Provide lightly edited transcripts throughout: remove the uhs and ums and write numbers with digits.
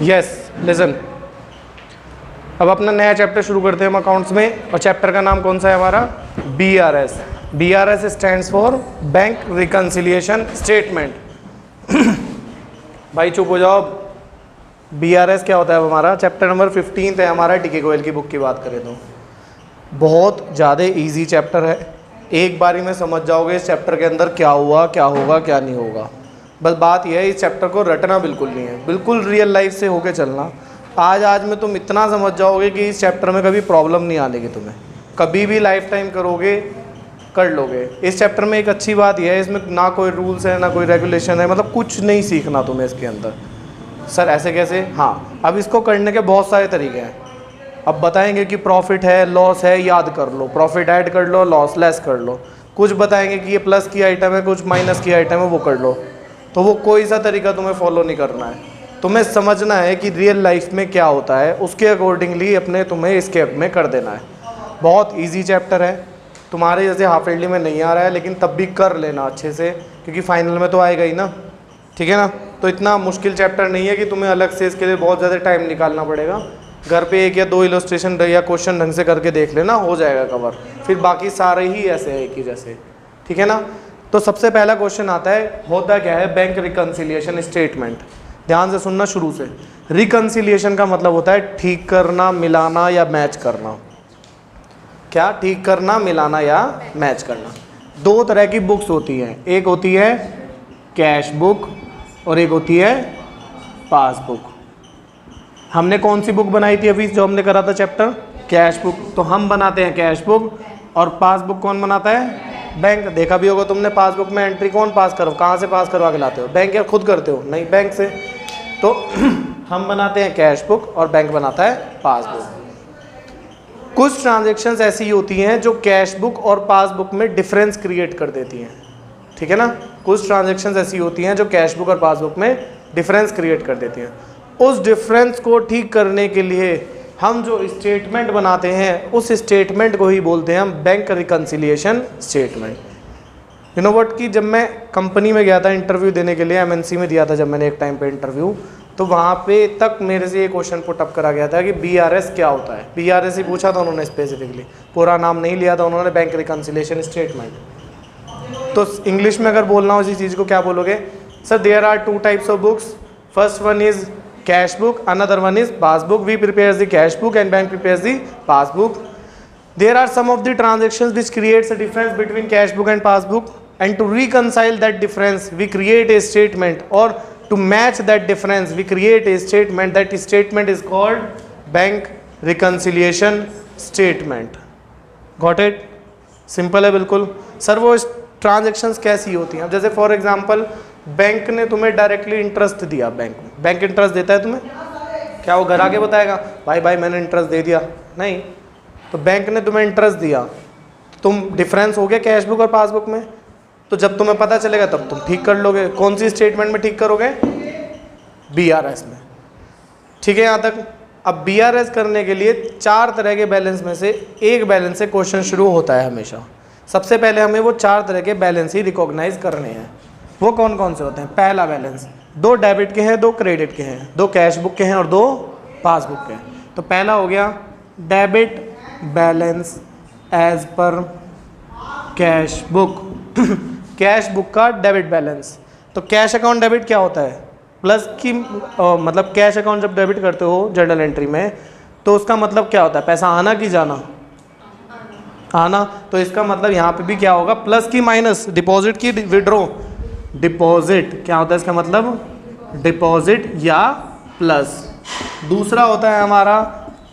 Yes listen, अब अपना नया चैप्टर शुरू करते हैं हम अकाउंट्स में, और चैप्टर का नाम कौन सा है हमारा? BRS। BRS stands for bank reconciliation statement. भाई चुप हो जाओ। BRS क्या होता है? हमारा चैप्टर नंबर 15 है हमारा, टीके गोयल की बुक की बात करें तो बहुत ज़्यादा इजी चैप्टर है। एक बारी में समझ जाओगे इस चैप्टर के अंदर क्या हुआ, क्या होगा, क्या नहीं होगा। बस बात यह है इस चैप्टर को रटना बिल्कुल नहीं है, बिल्कुल रियल लाइफ से होके चलना। आज में तुम इतना समझ जाओगे कि इस चैप्टर में कभी प्रॉब्लम नहीं आने की, तुम्हें कभी भी लाइफ टाइम करोगे कर लोगे। इस चैप्टर में एक अच्छी बात यह है, इसमें ना कोई रूल्स है ना कोई रेगुलेशन है, मतलब कुछ नहीं सीखना तुम्हें इसके अंदर। सर ऐसे कैसे? हाँ, अब इसको करने के बहुत सारे तरीके हैं। अब बताएंगे कि प्रॉफिट है, लॉस है, याद कर लो, प्रॉफिट ऐड कर लो, लॉस लेस कर लो। कुछ बताएंगे कि ये प्लस की आइटम है, कुछ माइनस की आइटम है, वो कर लो। तो वो कोई सा तरीका तुम्हें फॉलो नहीं करना है, तुम्हें समझना है कि रियल लाइफ में क्या होता है, उसके अकॉर्डिंगली अपने तुम्हें इसके में कर देना है। बहुत ईजी चैप्टर है, तुम्हारे जैसे हाफ ईयरली में नहीं आ रहा है, लेकिन तब भी कर लेना अच्छे से, क्योंकि फाइनल में तो आएगा ही ना, ठीक है ना। तो इतना मुश्किल चैप्टर नहीं है कि तुम्हें अलग से इसके लिए बहुत ज़्यादा टाइम निकालना पड़ेगा। घर पे 1 या 2 इलस्ट्रेशन या क्वेश्चन ढंग से करके देख लेना, हो जाएगा कवर। फिर बाकी सारे ही ऐसे है एक ही जैसे, ठीक है ना। तो सबसे पहला क्वेश्चन आता है, होता क्या है बैंक रिकन्सिलिएशन स्टेटमेंट। ध्यान से सुनना शुरू से। रिकन्सिलिएशन का मतलब होता है ठीक करना, मिलाना या मैच करना। क्या? ठीक करना, मिलाना या मैच करना। 2 तरह की बुक्स होती हैं, एक होती है कैश बुक और एक होती है पासबुक। हमने कौन सी बुक बनाई थी अभी जो हमने करा था चैप्टर? Cash book. तो हम बनाते हैं कैश बुक, और पासबुक कौन बनाता है? बैंक। देखा भी होगा तुमने, पासबुक में एंट्री कौन पास करो, कहाँ से पास करवा के लाते हो? बैंक या खुद करते हो? नहीं, बैंक से। तो हम बनाते हैं कैश बुक और बैंक बनाता है पासबुक। कुछ ट्रांजैक्शंस ऐसी होती हैं जो कैश बुक और पासबुक में डिफरेंस क्रिएट कर देती हैं, ठीक है ना। कुछ ट्रांजैक्शंस ऐसी होती हैं जो कैश बुक और पासबुक में डिफरेंस क्रिएट कर देती हैं। उस डिफरेंस को ठीक करने के लिए हम जो स्टेटमेंट बनाते हैं, उस स्टेटमेंट को ही बोलते हैं हम bank reconciliation statement. You know what, कि जब मैं कंपनी में गया था इंटरव्यू देने के लिए, MNC में दिया था जब मैंने एक टाइम पे इंटरव्यू, तो वहाँ पे तक मेरे से ये क्वेश्चन पुट अप करा गया था कि BRS क्या होता है। BRS ही पूछा था उन्होंने स्पेसिफिकली, पूरा नाम नहीं लिया था उन्होंने, बैंक रिकन्सिलिएशन स्टेटमेंट। तो इंग्लिश में अगर बोलना हो इसी चीज़ को क्या बोलोगे? Sir there are 2 types of books, first one is cash book, another one is passbook. We prepares the cash book and bank prepares the passbook. There are some of the transactions which creates a difference between cash book and passbook, and to reconcile that difference we create a statement, or to match that difference we create a statement. That statement is called bank reconciliation statement. Got it? Simple है बिल्कुल। Sir वो transactions कैसी होती हैं? अब जैसे for example bank ने तुम्हें डायरेक्टली इंटरेस्ट दिया, बैंक इंटरेस्ट देता है तुम्हें, क्या वो घर आके बताएगा भाई मैंने इंटरेस्ट दे दिया? नहीं। तो बैंक ने तुम्हें इंटरेस्ट दिया, तुम डिफरेंस हो गया कैश बुक और पासबुक में, तो जब तुम्हें पता चलेगा तब तुम ठीक कर लोगे। कौन सी स्टेटमेंट में ठीक करोगे? BRS में, ठीक है यहाँ तक। अब BRS करने के लिए 4 तरह के बैलेंस में से एक बैलेंस से क्वेश्चन शुरू होता है हमेशा। सबसे पहले हमें वो 4 तरह के बैलेंस ही रिकॉग्नाइज करने हैं। वो कौन कौन से होते हैं? पहला बैलेंस 2 डेबिट के हैं, 2 क्रेडिट के हैं, 2 कैश बुक के हैं और 2 पासबुक के हैं। तो पहला हो गया debit balance as per cash book. Cash book का डेबिट बैलेंस। तो कैश अकाउंट डेबिट क्या होता है? प्लस की मतलब कैश अकाउंट जब डेबिट करते हो जर्नल एंट्री में, तो उसका मतलब क्या होता है? पैसा आना कि जाना? आना। तो इसका मतलब यहाँ पे भी क्या होगा? प्लस की माइनस, डिपॉजिट की विड्रॉ। डिपॉजिट क्या होता है इसका मतलब? डिपॉजिट या प्लस। दूसरा होता है हमारा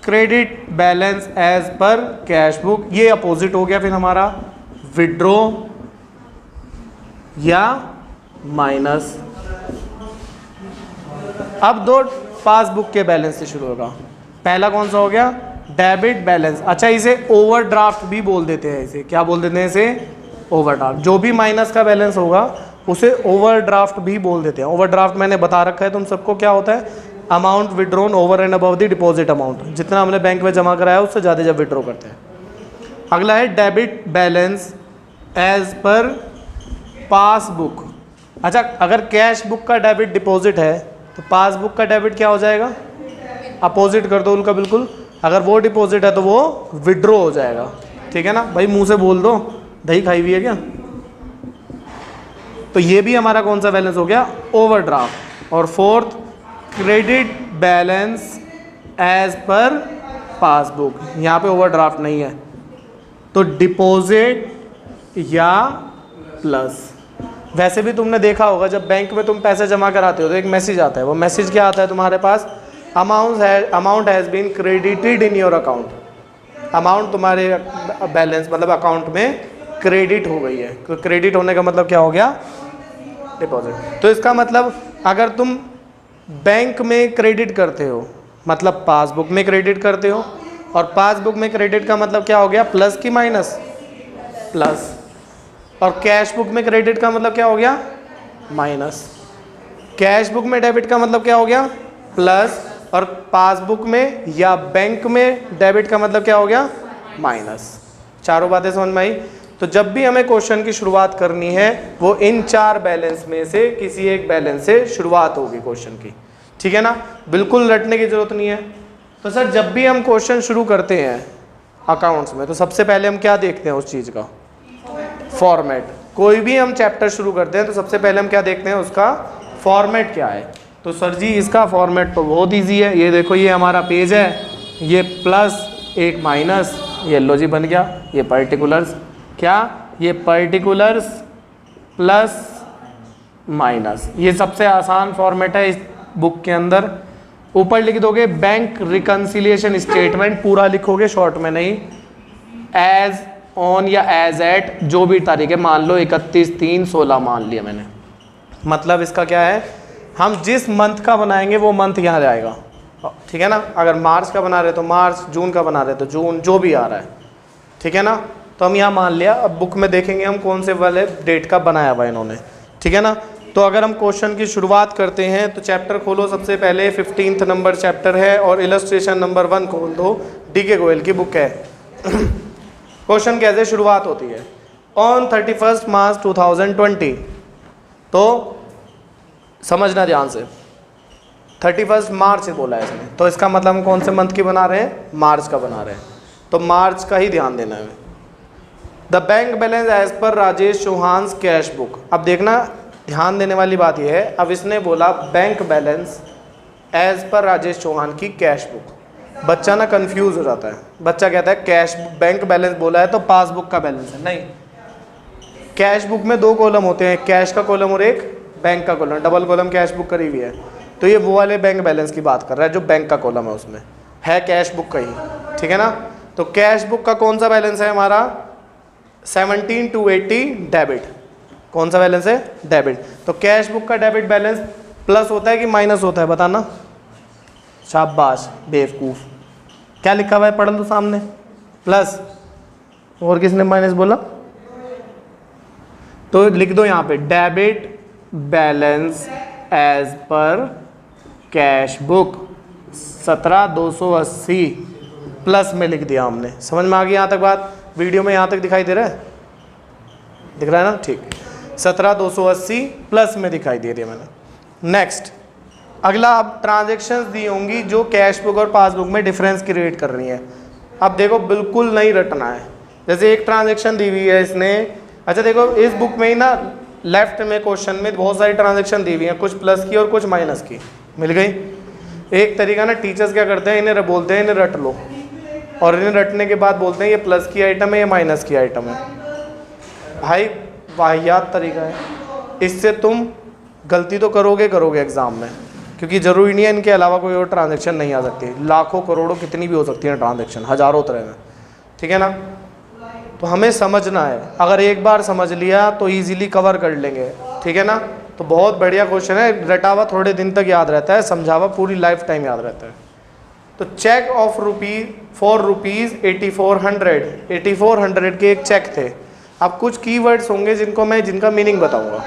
credit balance as per cash book, ये अपोजिट हो गया फिर हमारा विड्रॉ या माइनस। अब 2 पासबुक के बैलेंस से शुरू होगा। पहला कौन सा हो गया? Debit balance. अच्छा, इसे ओवरड्राफ्ट भी बोल देते हैं। इसे क्या बोल देते हैं? इसे ओवरड्राफ्ट। जो भी माइनस का बैलेंस होगा उसे ओवरड्राफ्ट भी बोल देते हैं। ओवरड्राफ्ट मैंने बता रखा है तुम सबको, क्या होता है? Amount withdrawn over and above the deposit amount, जितना हमने बैंक में जमा कराया उससे ज़्यादा जब विड्रॉ करते हैं। अगला है debit balance as per passbook. अच्छा, अगर कैश बुक का डेबिट डिपॉजिट है तो पासबुक का डेबिट क्या हो जाएगा, अपोजिट कर दो उनका बिल्कुल, अगर वो डिपॉजिट है तो वो विड्रॉ हो जाएगा। ठीक है ना भाई, मुंह से बोल दो, दही खाई हुई है क्या। तो ये भी हमारा कौन सा बैलेंस हो गया, ओवरड्राफ्ट। और fourth, credit balance as per passbook, यहाँ पे ओवरड्राफ्ट नहीं है तो डिपॉजिट या प्लस। वैसे भी तुमने देखा होगा जब बैंक में तुम पैसे जमा कराते हो तो एक मैसेज आता है, वो मैसेज क्या आता है तुम्हारे पास, amount has been credited in your account, amount तुम्हारे बैलेंस मतलब अकाउंट में क्रेडिट हो गई है। तो क्रेडिट होने का मतलब क्या हो गया, डिपॉजिट। तो इसका मतलब अगर तुम बैंक में क्रेडिट करते हो मतलब पासबुक में क्रेडिट करते हो, और पासबुक में क्रेडिट का मतलब क्या हो गया, प्लस की माइनस, प्लस। और कैश बुक में क्रेडिट का मतलब क्या हो गया, माइनस। कैश बुक में डेबिट का मतलब क्या हो गया, प्लस। और पासबुक में या बैंक में डेबिट का मतलब क्या हो गया, माइनस। चारों बातें समझ में आई। तो जब भी हमें क्वेश्चन की शुरुआत करनी है वो इन चार बैलेंस में से किसी एक बैलेंस से शुरुआत होगी क्वेश्चन की। ठीक है ना, बिल्कुल रटने की जरूरत नहीं है। तो सर जब भी हम क्वेश्चन शुरू करते हैं अकाउंट्स में तो सबसे पहले हम क्या देखते हैं उस चीज़ का, फॉर्मेट। कोई भी हम चैप्टर शुरू करते हैं तो सबसे पहले हम क्या देखते हैं, उसका फॉर्मेट क्या है। तो सर जी इसका फॉर्मेट तो बहुत इजी है, ये देखो ये हमारा पेज है, ये प्लस एक माइनस, ये लो जी बन गया, ये पर्टिकुलर्स, क्या ये पर्टिकुलर्स प्लस माइनस, ये सबसे आसान फॉर्मेट है इस बुक के अंदर। ऊपर लिख दोगे बैंक रिकंसिलिएशन स्टेटमेंट, पूरा लिखोगे शॉर्ट में नहीं, एज ऑन या एज एट जो भी तारीख है, मान लो 31/3/16 मान लिया मैंने। मतलब इसका क्या है, हम जिस मंथ का बनाएंगे वो मंथ यहाँ जाएगा। ठीक है ना, अगर मार्च का बना रहे तो मार्च, जून का बना रहे तो जून, जो भी आ रहा है। ठीक है ना, तो हम यहाँ मान लिया। अब बुक में देखेंगे हम कौन से वाले डेट का बनाया हुआ इन्होंने। ठीक है ना, तो अगर हम क्वेश्चन की शुरुआत करते हैं तो चैप्टर खोलो, सबसे पहले 15th नंबर चैप्टर है और इलस्ट्रेशन नंबर 1 खोल दो, DK गोयल की बुक है। क्वेश्चन कैसे शुरुआत होती है, ऑन 31 मार्च 2020। तो समझना ध्यान से, 31 मार्च बोला है इसने, तो इसका मतलब हम कौन से मंथ की बना रहे हैं, मार्च का बना रहे हैं, तो मार्च का ही ध्यान देना है। द बैंक बैलेंस एज पर राजेश चौहान कैश बुक। अब देखना ध्यान देने वाली बात यह है, अब इसने बोला बैंक बैलेंस एज पर राजेश चौहान की कैश बुक। बच्चा ना कंफ्यूज हो जाता है, बच्चा कहता है कैश बैंक बैलेंस बोला है तो पासबुक का बैलेंस है, नहीं। कैश बुक में 2 कॉलम होते हैं, कैश का कॉलम और एक बैंक का column, double column cash book करी हुई है। तो ये वो वाले बैंक बैलेंस की बात कर रहा है जो बैंक का कॉलम है, उसमें है कैश बुक का ही। ठीक है ना, तो कैश बुक का कौन सा बैलेंस है हमारा, 17/280 डेबिट। कौन सा बैलेंस है, डेबिट। तो कैश बुक का डेबिट बैलेंस प्लस होता है कि माइनस होता है, बताना। शाबाश बेवकूफ़, क्या लिखा हुआ है पढ़ लो सामने, प्लस। और किसने माइनस बोला, तो लिख दो यहाँ पे debit balance as per cash book 17,280 plus में लिख दिया हमने। समझ में आ गई यहाँ तक बात, वीडियो में यहाँ तक दिखाई दे रहा है, दिख रहा है ना, ठीक। 17,280 प्लस में दिखाई दे रही है मैंने। नेक्स्ट अगला, अब ट्रांजेक्शन्स दी होंगी जो कैश बुक और पासबुक में डिफरेंस क्रिएट कर रही है। अब देखो बिल्कुल नहीं रटना है, जैसे एक ट्रांजेक्शन दी हुई है इसने। अच्छा देखो इस बुक में ही ना लेफ्ट में क्वेश्चन में बहुत सारी ट्रांजेक्शन दी हुई हैं, कुछ प्लस की और कुछ माइनस की, मिल गई। एक तरीका ना टीचर्स क्या करते हैं, इन्हें बोलते हैं इन्हें रट लो, और इन्हें रटने के बाद बोलते हैं ये प्लस की आइटम है ये माइनस की आइटम है। भाई वाहियात तरीका है, इससे तुम गलती तो करोगे एग्जाम में, क्योंकि ज़रूरी नहीं है इनके अलावा कोई और ट्रांजेक्शन नहीं आ सकती। लाखों करोड़ों कितनी भी हो सकती है ट्रांजेक्शन, हज़ारों तरह में। ठीक है ना, तो हमें समझना है, अगर एक बार समझ लिया तो इजीली कवर कर लेंगे। ठीक है ना, तो बहुत बढ़िया क्वेश्चन है, रटा हुआ थोड़े दिन तक याद रहता है, समझा हुआ पूरी लाइफ टाइम याद रहता है। तो चेक ऑफ ₹84 8400 के एक चेक थे। अब कुछ कीवर्ड्स होंगे जिनका मीनिंग बताऊंगा।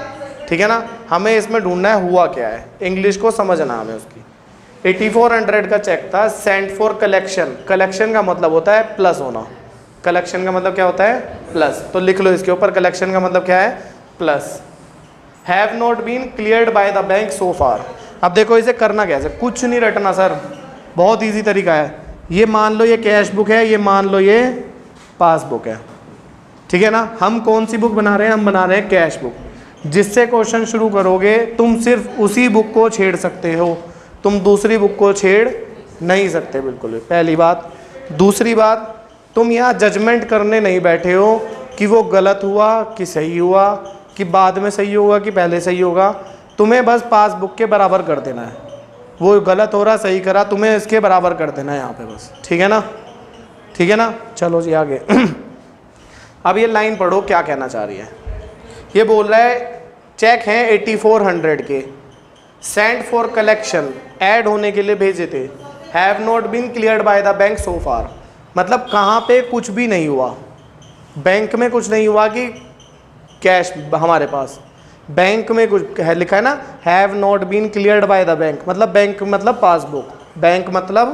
ठीक है ना, हमें इसमें ढूंढना है हुआ क्या है, इंग्लिश को समझना हमें उसकी। 8400 का चेक था, सेंट फॉर कलेक्शन। कलेक्शन का मतलब होता है प्लस होना, कलेक्शन का मतलब क्या होता है, प्लस। तो लिख लो इसके ऊपर, कलेक्शन का मतलब क्या है, plus. Have not been cleared by the bank so far. अब देखो इसे करना कैसे, कुछ नहीं रटना सर, बहुत इजी तरीका है। ये मान लो ये कैश बुक है, ये मान लो ये पासबुक है, ठीक है ना। हम कौन सी बुक बना रहे हैं, हम बना रहे हैं कैश बुक। जिससे क्वेश्चन शुरू करोगे तुम सिर्फ उसी बुक को छेड़ सकते हो, तुम दूसरी बुक को छेड़ नहीं सकते बिल्कुल भी, पहली बात। दूसरी बात, तुम यहाँ जजमेंट करने नहीं बैठे हो कि वो गलत हुआ कि सही हुआ, कि बाद में सही होगा कि पहले सही होगा। तुम्हें बस पासबुक के बराबर कर देना है, वो गलत हो रहा सही करा, तुम्हें इसके बराबर कर देना है यहाँ पे बस, ठीक है ना, ठीक है ना। चलो जी आगे। अब ये लाइन पढ़ो क्या कहना चाह रही है। ये बोल रहा है चेक हैं 8400 के, सेंट फॉर कलेक्शन, ऐड होने के लिए भेजे थे, have not been cleared by the bank so far. मतलब कहाँ पे कुछ भी नहीं हुआ, बैंक में कुछ नहीं हुआ कि कैश हमारे पास, बैंक में कुछ है लिखा है ना, have not been cleared by the bank, मतलब बैंक मतलब पासबुक, बैंक मतलब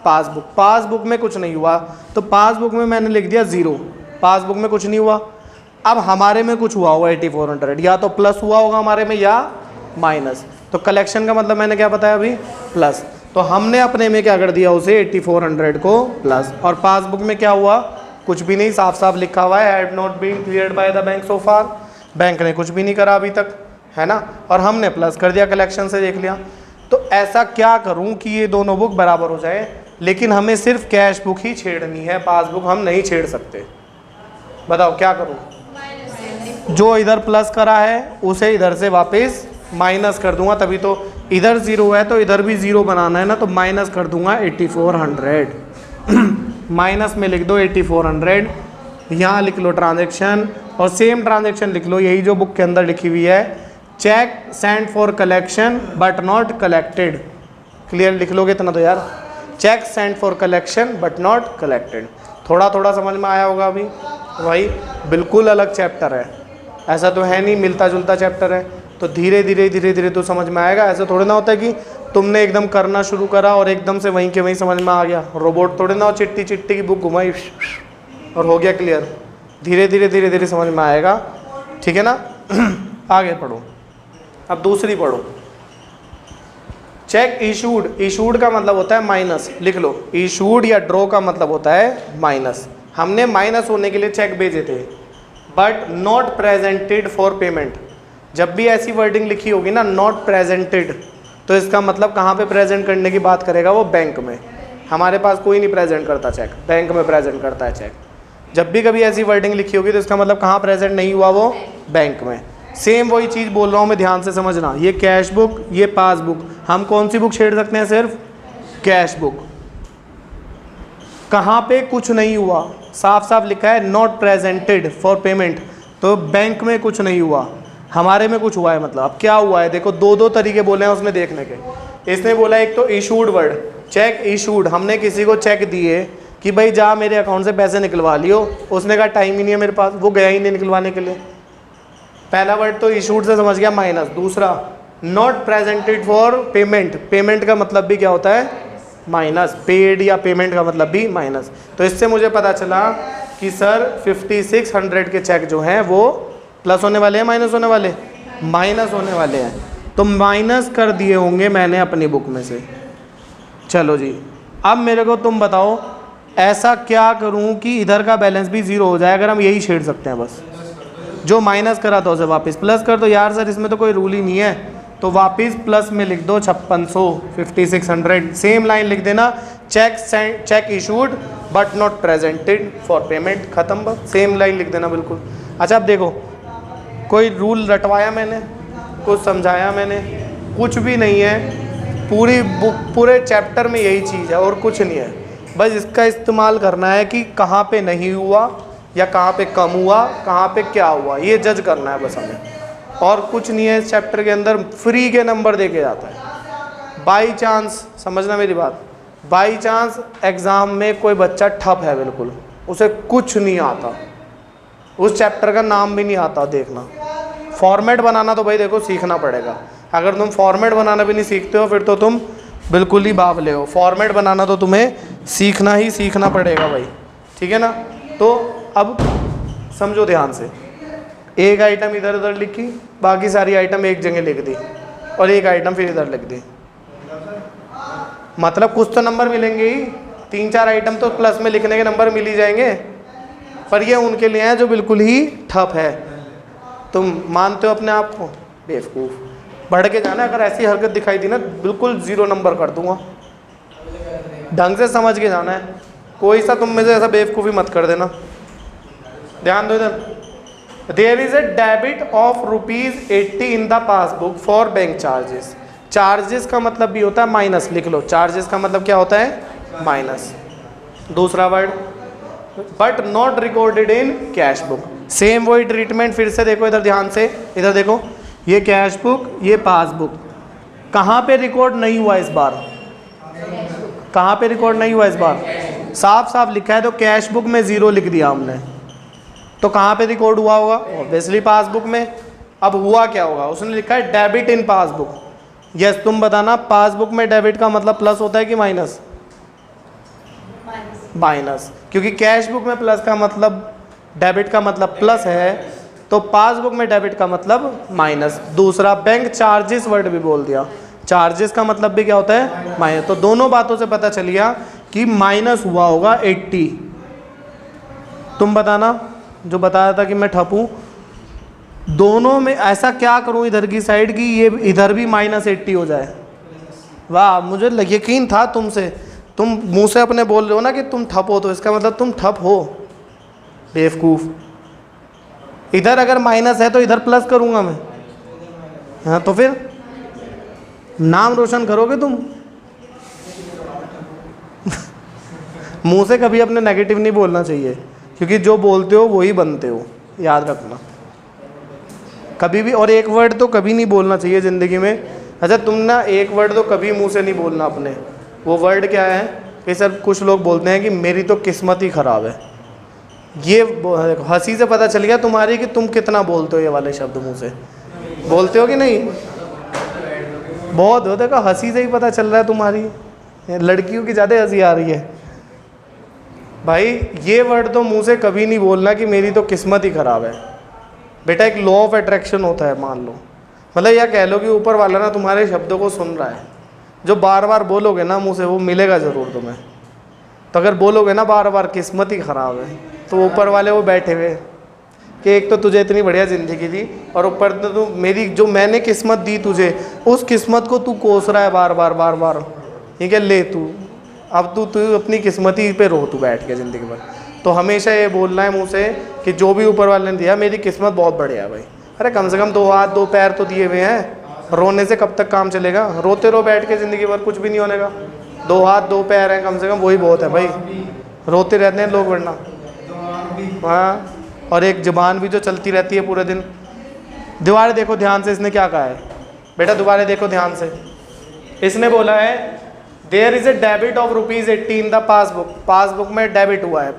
पासबुक, पासबुक में कुछ नहीं हुआ। तो पासबुक में मैंने लिख दिया 0, पासबुक में कुछ नहीं हुआ। अब हमारे में कुछ हुआ होगा 8400, या तो प्लस हुआ होगा हमारे में या माइनस। तो कलेक्शन का मतलब मैंने क्या बताया अभी, प्लस। तो हमने अपने में क्या कर दिया उसे 8400 को प्लस, और पासबुक में क्या हुआ, कुछ भी नहीं, साफ साफ लिखा हुआ है had not been cleared by the bank so far, bank ने कुछ भी नहीं करा अभी तक, है ना, और हमने प्लस कर दिया, कलेक्शन से देख लिया। तो ऐसा क्या करूं कि ये दोनों बुक बराबर हो जाए, लेकिन हमें सिर्फ कैश बुक ही छेड़नी है, पासबुक हम नहीं छेड़ सकते। बताओ क्या करूं। जो इधर प्लस करा है उसे इधर से वापस माइनस कर दूंगा, तभी तो इधर 0 है तो इधर भी 0 बनाना है ना, तो माइनस कर दूंगा 8400। माइनस में लिख दो 8400, यहाँ लिख लो ट्रांजैक्शन, और सेम ट्रांजैक्शन लिख लो यही जो बुक के अंदर लिखी हुई है, cheque sent for collection but not collected. Clear लिख लोगे इतना तो यार, cheque sent for collection but not collected. थोड़ा थोड़ा समझ में आया होगा अभी। भाई बिल्कुल अलग चैप्टर है, ऐसा तो है नहीं मिलता जुलता चैप्टर है, तो धीरे धीरे तो समझ में आएगा। ऐसा थोड़ी ना होता है कि तुमने एकदम करना शुरू करा और एकदम से वहीं के वहीं समझ में आ गया। रोबोट थोड़ी ना हो, चिट्टी चिट्टी की बुक घुमाई और हो गया क्लियर। धीरे धीरे समझ में आएगा, ठीक है ना। आगे पढ़ो, अब दूसरी पढ़ो। चेक इशूड, इशूड का मतलब होता है माइनस, लिख लो। इशूड या ड्रॉ का मतलब होता है माइनस। हमने माइनस होने के लिए चेक भेजे थे, but not presented for payment. जब भी ऐसी वर्डिंग लिखी होगी ना नॉट प्रेजेंटेड, तो इसका मतलब कहाँ पे प्रेजेंट करने की बात करेगा वो, बैंक में। हमारे पास कोई नहीं प्रेजेंट करता चेक, बैंक में प्रेजेंट करता है चेक। जब भी कभी ऐसी वर्डिंग लिखी होगी तो इसका मतलब कहाँ प्रेजेंट नहीं हुआ वो, बैंक में। सेम वही चीज़ बोल रहा हूँ मैं, ध्यान से समझना। ये कैश बुक, ये पासबुक, हम कौन सी बुक छेड़ सकते हैं, सिर्फ कैश बुक। कहाँ पे कुछ नहीं हुआ, साफ साफ लिखा है नॉट प्रेजेंटेड फॉर पेमेंट, तो बैंक में कुछ नहीं हुआ, हमारे में कुछ हुआ है। मतलब अब क्या हुआ है देखो, दो तरीके बोले हैं उसने देखने के। इसने बोला एक तो इशूड वर्ड, चेक इशूड, हमने किसी को चेक दिए कि भाई जा मेरे अकाउंट से पैसे निकलवा लियो, उसने कहा टाइम ही नहीं है मेरे पास, वो गया ही नहीं निकलवाने के लिए। पहला वर्ड तो इशूड से समझ गया माइनस। दूसरा not presented for payment, payment का मतलब भी क्या होता है, माइनस। पेड या पेमेंट का मतलब भी माइनस। तो इससे मुझे पता चला कि सर 5600 के चेक जो हैं वो प्लस होने वाले हैं, माइनस होने वाले, माइनस होने वाले हैं। तो माइनस कर दिए होंगे मैंने अपनी बुक में से। चलो जी, अब मेरे को तुम बताओ ऐसा क्या करूं कि इधर का बैलेंस भी 0 हो जाए। अगर हम यही छेड़ सकते हैं बस, जो माइनस करा था उसे वापस प्लस कर दो। यार सर इसमें तो कोई रूल ही नहीं है, तो वापस प्लस में लिख दो 5600, 5600। सेम लाइन लिख देना, check issued but not presented for payment, खत्म बस। सेम लाइन लिख देना बिल्कुल। अच्छा अब देखो, कोई रूल रटवाया मैंने, कुछ समझाया मैंने, कुछ भी नहीं है। पूरी बुक, पूरे चैप्टर में यही चीज़ है और कुछ नहीं है। बस इसका इस्तेमाल करना है कि कहाँ पे नहीं हुआ या कहाँ पे कम हुआ, कहाँ पे क्या हुआ, ये जज करना है बस हमें, और कुछ नहीं है। इस चैप्टर के अंदर फ्री के नंबर देके जाता है। बाई चांस, समझना मेरी बात, बाई चांस एग्ज़ाम में कोई बच्चा ठप है बिल्कुल, उसे कुछ नहीं आता, उस चैप्टर का नाम भी नहीं आता, देखना। फॉर्मेट बनाना तो भाई देखो सीखना पड़ेगा। अगर तुम फॉर्मेट बनाना भी नहीं सीखते हो फिर तो तुम बिल्कुल ही बावले हो। फॉर्मेट बनाना तो तुम्हें सीखना ही सीखना पड़ेगा भाई, ठीक है ना। तो अब समझो ध्यान से, एक आइटम इधर उधर लिखी, बाकी सारी आइटम एक जगह लिख दी, और एक आइटम फिर इधर लिख दी। मतलब कुछ तो नंबर मिलेंगे ही, 3-4 आइटम तो प्लस में लिखने के नंबर मिल ही जाएंगे, पर ये उनके लिए है जो बिल्कुल ही ठप है। तुम मानते हो अपने आप को बेवकूफ़, बढ़ के जाना, अगर ऐसी हरकत दिखाई दी ना बिल्कुल 0 नंबर कर दूंगा। ढंग से समझ के जाना है, कोई सा तुम में से ऐसा बेवकूफ़ी मत कर देना। ध्यान दो इधर। There is a debit of ₹80 in the passbook for bank charges. Charges का मतलब भी होता है माइनस, लिख लो, चार्जेस का मतलब क्या होता है, माइनस। दूसरा word, but not recorded in cash book. Same वही ट्रीटमेंट, फिर से देखो इधर ध्यान से, इधर देखो, ये कैश बुक, ये पासबुक, कहाँ पे रिकॉर्ड नहीं हुआ इस बार, कहाँ पे रिकॉर्ड नहीं हुआ इस बार, साफ साफ लिखा है, तो कैश बुक में 0 लिख दिया हमने, तो कहाँ पे रिकॉर्ड हुआ होगा, ऑब्वियसली पासबुक में। अब हुआ क्या होगा, उसने लिखा है डेबिट इन पासबुक। यस, तुम बताना, पासबुक में डेबिट का मतलब प्लस होता है कि माइनस, माइनस, क्योंकि कैश बुक में प्लस का मतलब, डेबिट का मतलब प्लस है, तो पासबुक में डेबिट का मतलब माइनस। दूसरा, बैंक चार्जेस वर्ड भी बोल दिया, चार्जेस का मतलब भी क्या होता है, माइनस। तो दोनों बातों से पता चल गया कि माइनस हुआ होगा 80। तुम बताना, जो बताया था कि मैं ठप हूँ, दोनों में ऐसा क्या करूँ इधर की साइड की ये इधर भी -80 हो जाए। वाह, मुझे यकीन था तुमसे, तुम मुंह से अपने बोल रहे हो ना कि तुम ठप हो, तो इसका मतलब तुम ठप हो, बेवकूफ़। इधर अगर माइनस है तो इधर प्लस करूँगा मैं, हाँ, तो फिर नाम रोशन करोगे तुम। मुंह से कभी अपने नेगेटिव नहीं बोलना चाहिए, क्योंकि जो बोलते हो वही बनते हो, याद रखना कभी भी। और एक वर्ड तो कभी नहीं बोलना चाहिए ज़िंदगी में। अच्छा, तुम ना एक वर्ड तो कभी मुंह से नहीं बोलना अपने। वो वर्ड क्या है कि सर कुछ लोग बोलते हैं कि मेरी तो किस्मत ही ख़राब है। ये हंसी से पता चल गया तुम्हारी कि तुम कितना बोलते हो ये वाले शब्द, मुंह से बोलते हो कि नहीं, बहुत हो। देखो हंसी से ही पता चल रहा है तुम्हारी, लड़कियों की ज़्यादा हंसी आ रही है भाई। ये वर्ड तो मुंह से कभी नहीं बोलना कि मेरी तो किस्मत ही ख़राब है। बेटा एक लॉ ऑफ अट्रैक्शन होता है, मान लो, मतलब यह कह लो कि ऊपर वाला ना तुम्हारे शब्दों को सुन रहा है। जो बार बार बोलोगे ना मुंह से, वो मिलेगा ज़रूर तुम्हें। तो अगर बोलोगे ना बार बार किस्मत ही ख़राब है, तो ऊपर वाले वो बैठे हुए कि एक तो तुझे इतनी बढ़िया ज़िंदगी दी, और ऊपर तो तू मेरी जो मैंने किस्मत दी तुझे, उस किस्मत को तू कोस रहा है बार बार बार बार। ठीक है, ले तू अब तू अपनी किस्मत ही पे रो, तू बैठ के ज़िंदगी भर। तो हमेशा ये बोलना है मुँह से कि जो भी ऊपर वाले ने दिया, मेरी किस्मत बहुत बढ़िया है भाई। अरे कम से कम 2 हाथ 2 पैर तो दिए हुए हैं, रोने से कब तक काम चलेगा। रोते रहो बैठ के ज़िंदगी भर, कुछ भी नहीं होने का। 2 हाथ 2 पैर हैं कम से कम, वही बहुत है भाई। रोते रहते हैं लोग वरना, हाँ, और एक ज़ुबान भी जो चलती रहती है पूरे दिन। दोबारा देखो ध्यान से, इसने क्या कहा है बेटा, दोबारा देखो ध्यान से। इसने बोला है there is a debit of ₹80 in the passbook. Passbook में डेबिट हुआ है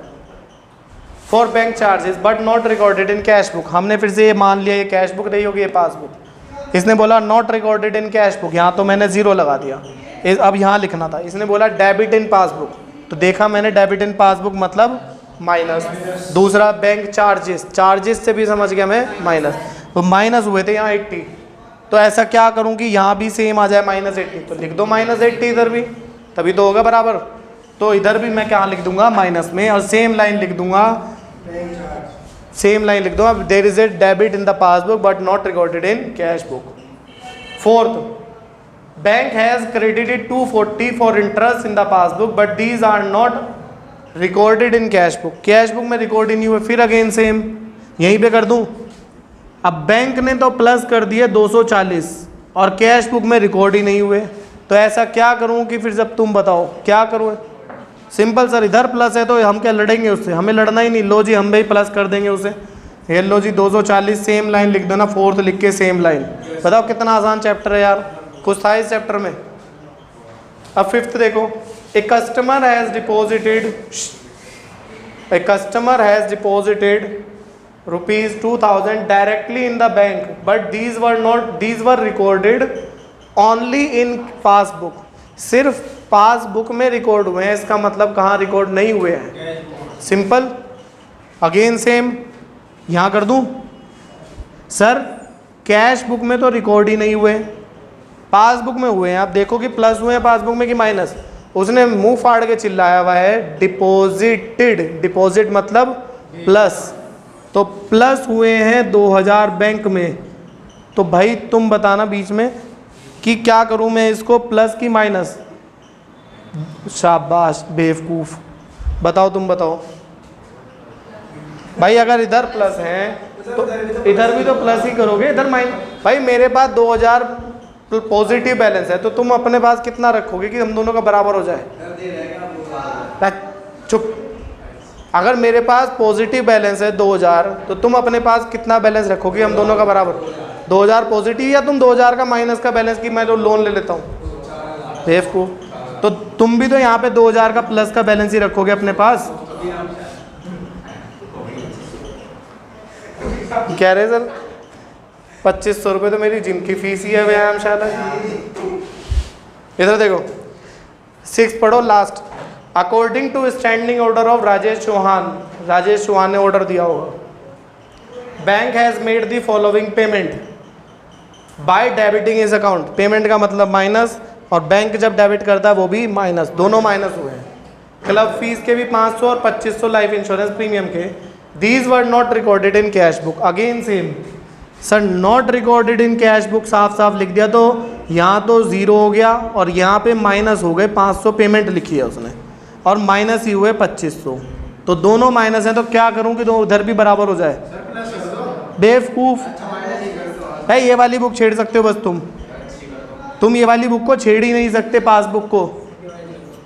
for bank charges but not recorded in cash book. हमने फिर से ये मान लिया ये कैश बुक नहीं होगी, ये पासबुक। इसने बोला not recorded in cash book, यहाँ तो मैंने 0 लगा दिया, अब यहाँ लिखना था। इसने बोला डेबिट इन पासबुक, तो देखा मैंने डेबिट इन पासबुक मतलब माइनस। दूसरा बैंक चार्जेस, चार्जेस से भी समझ गया मैं माइनस, तो माइनस हुए थे यहाँ 80। तो ऐसा क्या करूँ कि यहाँ भी सेम आ जाए -80, तो लिख दो -80 इधर भी, तभी तो होगा बराबर। तो इधर भी मैं क्या लिख दूंगा माइनस में, और सेम लाइन लिख दूंगा, सेम लाइन लिख दूंगा there is a debit in the passbook but not recorded in cash book. Fourth, bank has credited 240 for interest in the passbook but these are not recorded in cash book. Cash book में record ही नहीं हुए, फिर again same यहीं पे कर दूं। अब बैंक ने तो प्लस कर दिए 240 और कैश बुक में रिकॉर्ड ही नहीं हुए, तो ऐसा क्या करूं कि फिर जब तुम बताओ क्या करूं। सिंपल सर, इधर प्लस है तो हम क्या लड़ेंगे उससे, हमें लड़ना ही नहीं। लो जी हम भी प्लस कर देंगे उसे, ये लो जी 240 सेम लाइन लिख देना, फोर्थ लिख के सेम लाइन। बताओ कितना आसान चैप्टर है यार, कुछ था इस चैप्टर में। अब फिफ्थ देखो, a customer has deposited ₹2000 directly in the bank but these were recorded only in passbook. सिर्फ पासबुक में रिकॉर्ड हुए हैं, इसका मतलब कहाँ रिकॉर्ड नहीं हुए हैं। सिंपल, अगेन सेम यहाँ कर दूँ। सर कैश बुक में तो रिकॉर्ड ही नहीं हुए, पासबुक में हुए हैं, आप देखो कि प्लस हुए हैं पासबुक में कि माइनस। उसने मुंह फाड़ के चिल्लाया हुआ है डिपॉजिटेड, डिपॉजिट मतलब प्लस, तो प्लस हुए हैं 2000 बैंक में। तो भाई तुम बताना बीच में कि क्या करूं मैं, इसको प्लस की माइनस? शाबाश बेवकूफ़, बताओ तुम बताओ भाई। अगर इधर प्लस है तो इधर भी तो प्लस ही करोगे, इधर माइनस। भाई मेरे पास 2000 पॉजिटिव बैलेंस है, तो तुम अपने पास कितना रखोगे कि हम दोनों का बराबर हो जाए? चुप। अगर मेरे पास पॉजिटिव बैलेंस है 2000, तो तुम अपने पास कितना बैलेंस रखोगे हम दोनों का बराबर? 2000 पॉजिटिव या तुम 2000 का माइनस का बैलेंस कि मैं तो लोन ले लेता हूँ? बेवकूफ, तो तुम भी तो यहाँ पे 2000 का प्लस का बैलेंस ही रखोगे अपने पास। कह रहे सर 2500 रुपये तो मेरी जिम की फीस ही है व्यायामशाला। इधर देखो 6 पढ़ो last. According to standing order of Rajesh Chauhan, Rajesh Chauhan ने ऑर्डर दिया होगा, bank has made the following payment by debiting is account. Payment का मतलब माइनस, और बैंक जब डेबिट करता है वो भी माइनस, दोनों माइनस हुए हैं। क्लब फीस के भी 500 और 2500 लाइफ इंश्योरेंस प्रीमियम के। These were not recorded in cash book. Again same sir, not recorded in cash book साफ साफ लिख दिया, तो यहाँ तो ज़ीरो हो गया और यहाँ पे माइनस हो गए। 500 पेमेंट लिखी है उसने और माइनस ही हुए 2500, तो दोनों माइनस हैं। तो क्या करूँ कि दो उधर भी बराबर हो जाए? बेवकूफ़ है, ये वाली बुक छेड़ सकते हो बस तुम ये वाली बुक को छेड़ ही नहीं सकते। पासबुक को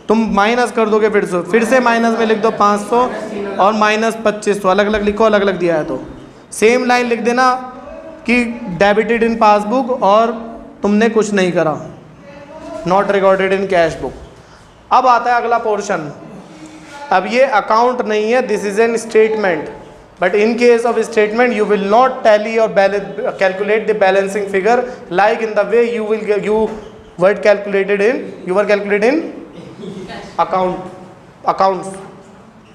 तुम माइनस कर दोगे, फिर से माइनस में लिख दो 500 और माइनस 2500, अलग अलग लिखो, अलग अलग दिया है तो सेम लाइन लिख देना कि डेबिटेड इन पासबुक और तुमने कुछ नहीं करा, not recorded in cash book. अब आता है अगला पोर्शन। अब ये अकाउंट नहीं है, this is an statement, but in case of statement you will not tally और calculate the balancing figure like in the way you were calculated in accounts,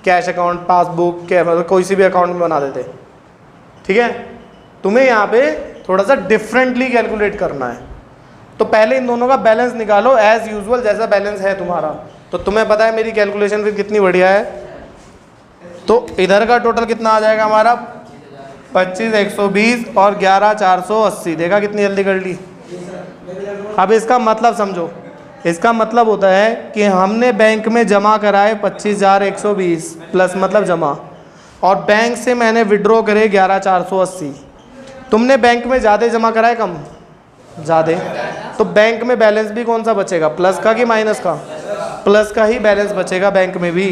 cash account, passbook, मतलब कोई सी भी account में बना देते। ठीक है, तुम्हें यहाँ पे थोड़ा सा डिफरेंटली कैलकुलेट करना है। तो पहले इन दोनों का बैलेंस निकालो एज यूजुअल, जैसा बैलेंस है तुम्हारा। तो तुम्हें पता है मेरी कैलकुलेशन फिर कितनी बढ़िया है। तो इधर का टोटल कितना आ जाएगा हमारा? 25,120 और 11,480। देखा कितनी जल्दी कर ली। अब इसका मतलब समझो, इसका मतलब होता है कि हमने बैंक में जमा कराए 25,120 प्लस मतलब जमा, और बैंक से मैंने विड्रॉ करे 11,480। तुमने बैंक में ज़्यादा जमा कराए कम? ज़्यादा। तो बैंक में बैलेंस भी कौन सा बचेगा, प्लस का कि माइनस का? प्लस का ही बैलेंस बचेगा बैंक में भी।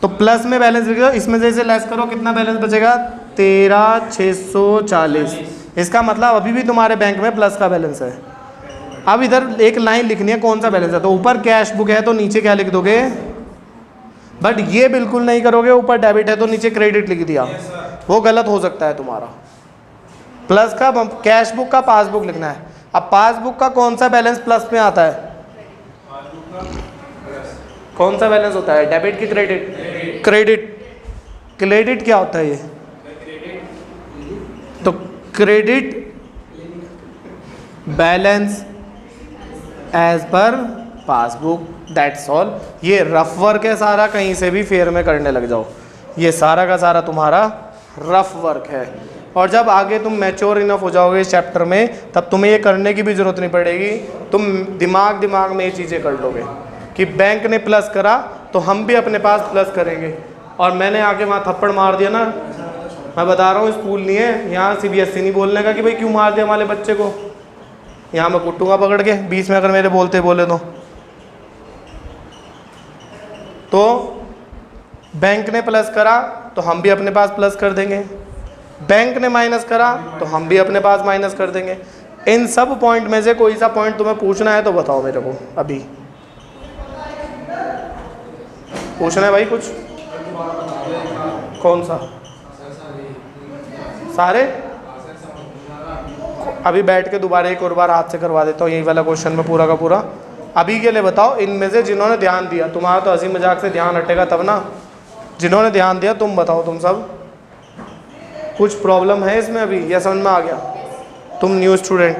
तो प्लस में बैलेंस बचेगा, इसमें से इसे लेस करो, कितना बैलेंस बचेगा? 13,640। इसका मतलब अभी भी तुम्हारे बैंक में प्लस का बैलेंस है। अब इधर एक लाइन लिखनी है कौन सा बैलेंस है, तो ऊपर कैश बुक है तो नीचे क्या लिख दोगे? बट ये बिल्कुल नहीं करोगे, ऊपर डेबिट है तो नीचे क्रेडिट लिख दिया, वो गलत हो सकता है तुम्हारा। प्लस का कैश बुक का पासबुक लिखना है। अब पासबुक का कौन सा बैलेंस प्लस में आता है? कौन सा बैलेंस होता है, डेबिट की क्रेडिट? क्रेडिट। क्रेडिट क्या होता है ये? तो credit balance as per passbook, that's all. ये रफ वर्क है सारा, कहीं से भी फेयर में करने लग जाओ, ये सारा का सारा तुम्हारा रफ वर्क है। और जब आगे तुम मैच्योर इनफ हो जाओगे इस चैप्टर में, तब तुम्हें ये करने की भी ज़रूरत नहीं पड़ेगी। तुम दिमाग में ये चीज़ें कर लोगे कि बैंक ने प्लस करा तो हम भी अपने पास प्लस करेंगे। और मैंने आके वहाँ थप्पड़ मार दिया ना, मैं बता रहा हूँ स्कूल नहीं है यहाँ, CBSE नहीं बोलने का कि भाई क्यों मार दिया हमारे बच्चे को, यहाँ मैं कुटूँगा पकड़ के बीच में अगर मेरे बोले तो बैंक ने प्लस करा तो हम भी अपने पास प्लस कर देंगे, बैंक ने माइनस करा तो हम भी अपने पास माइनस कर देंगे। इन सब पॉइंट में से कोई सा पॉइंट तुम्हें पूछना है तो बताओ मेरे को, अभी पूछना है भाई कुछ? कौन सा? सारे? अभी बैठ के दोबारा एक और बार हाथ से करवा देता हूँ यही वाला क्वेश्चन में पूरा का पूरा। अभी के लिए बताओ, इनमें से जिन्होंने ध्यान दिया, तुम्हारा तो हंसी मजाक से ध्यान हटेगा तब ना, जिन्होंने ध्यान दिया तुम बताओ, तुम सब कुछ प्रॉब्लम है इसमें अभी या समझ में आ गया? तुम न्यू स्टूडेंट,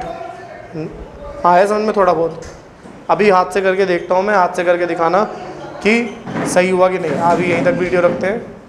आया समझ में थोड़ा बहुत? अभी हाथ से करके देखता हूँ मैं, हाथ से करके दिखाना कि सही हुआ कि नहीं। अभी यहीं तक वीडियो रखते हैं।